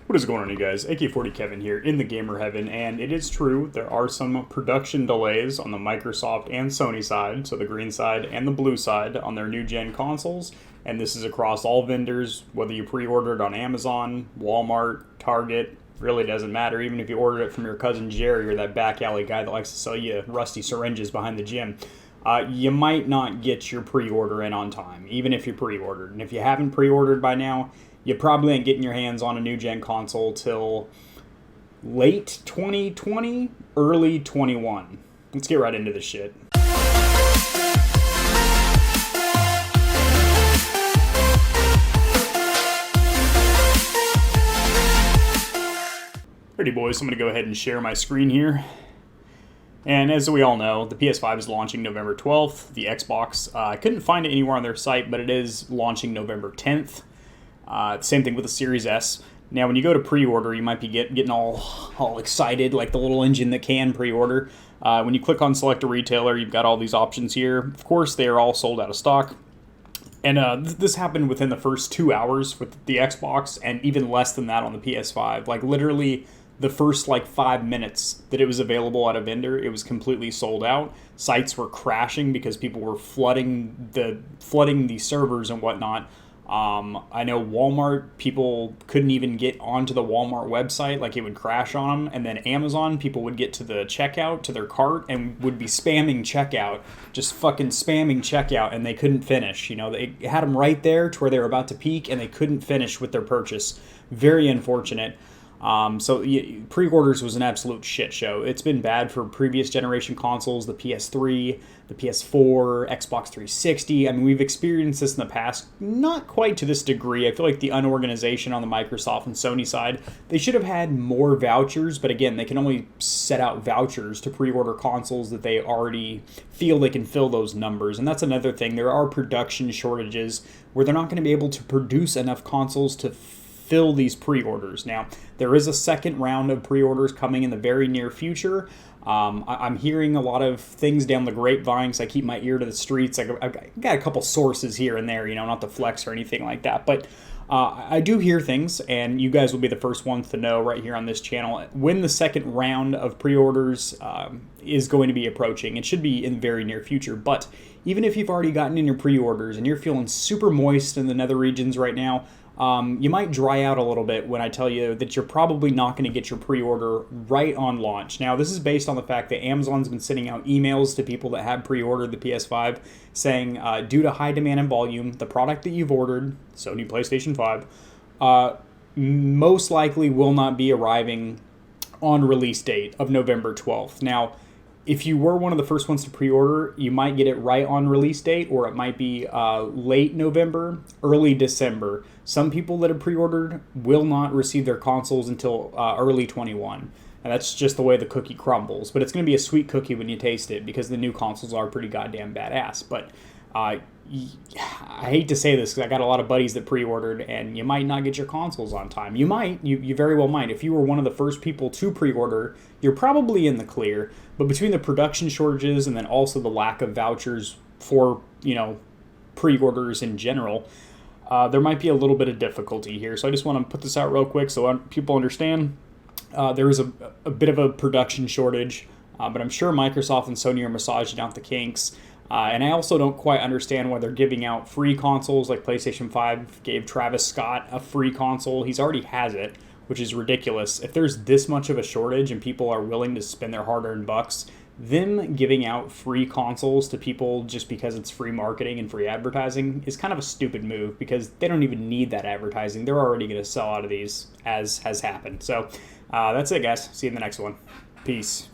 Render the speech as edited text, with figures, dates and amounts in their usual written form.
What is going on, you guys? AK-40 Kevin here in the gamer heaven, and it is true, there are some production delays on the Microsoft and Sony side, so the green side and the blue side on their new gen consoles, and this is across all vendors, whether you pre-ordered on Amazon, Walmart, Target, really doesn't matter, even if you ordered it from your cousin Jerry or that back alley guy that likes to sell you rusty syringes behind the gym. You might not get your pre-order in on time, even if you pre-ordered. And if you haven't pre-ordered by now, you probably ain't getting your hands on a new gen console till late 2020, early 21. Let's get right into this shit. Alrighty boys, I'm going to go ahead and share my screen here. And as we all know, the PS5 is launching November 12th. The Xbox, I couldn't find it anywhere on their site, but it is launching November 10th. Same thing with the Series S. Now, when you go to pre-order, you might be getting all excited, like the little engine that can pre-order. When you click on Select a Retailer, you've got all these options here. Of course, they are all sold out of stock. And this happened within the first 2 hours with the Xbox, and even less than that on the PS5. Like, literally, the first 5 minutes that it was available at a vendor, it was completely sold out. Sites were crashing because people were flooding the servers and whatnot. I know Walmart, people couldn't even get onto the Walmart website, like it would crash on them. And then Amazon, people would get to the checkout, to their cart, and would be spamming checkout, just fucking spamming checkout, and they couldn't finish. You know, they had them right there to where they were about to peak, and they couldn't finish with their purchase. Very unfortunate. So pre-orders was an absolute shit show. It's been bad for previous generation consoles, the PS3, the PS4, Xbox 360. I mean, we've experienced this in the past, not quite to this degree. I feel like the unorganization on the Microsoft and Sony side, they should have had more vouchers, but again, they can only set out vouchers to pre-order consoles that they already feel they can fill those numbers. And that's another thing. There are production shortages where they're not going to be able to produce enough consoles to fill these pre-orders. Now, there is a second round of pre-orders coming in the very near future. I'm hearing a lot of things down the grapevine, because I keep my ear to the streets. I've got a couple sources here and there, not to flex or anything like that, but I do hear things, and you guys will be the first ones to know right here on this channel when the second round of pre-orders is going to be approaching. It should be in the very near future, but even if you've already gotten in your pre-orders and you're feeling super moist in the nether regions right now, you might dry out a little bit when I tell you that you're probably not going to get your pre-order right on launch. Now, this is based on the fact that Amazon's been sending out emails to people that have pre-ordered the PS5 saying, due to high demand and volume, the product that you've ordered, Sony PlayStation 5, most likely will not be arriving on release date of November 12th. Now, if you were one of the first ones to pre-order, you might get it right on release date, or it might be late November, early December. Some people that have pre-ordered will not receive their consoles until early 21. And that's just the way the cookie crumbles. But it's going to be a sweet cookie when you taste it, because the new consoles are pretty goddamn badass. But I hate to say this, because I got a lot of buddies that pre-ordered, and you might not get your consoles on time. You might. You very well might. If you were one of the first people to pre-order, you're probably in the clear. But between the production shortages and then also the lack of vouchers for, pre-orders in general, there might be a little bit of difficulty here. So I just want to put this out real quick so people understand. There is a bit of a production shortage, but I'm sure Microsoft and Sony are massaging out the kinks. And I also don't quite understand why they're giving out free consoles, like PlayStation 5 gave Travis Scott a free console. He's already has it, which is ridiculous. If there's this much of a shortage and people are willing to spend their hard-earned bucks, them giving out free consoles to people just because it's free marketing and free advertising is kind of a stupid move, because they don't even need that advertising. They're already going to sell out of these, as has happened. So that's it, guys. See you in the next one. Peace.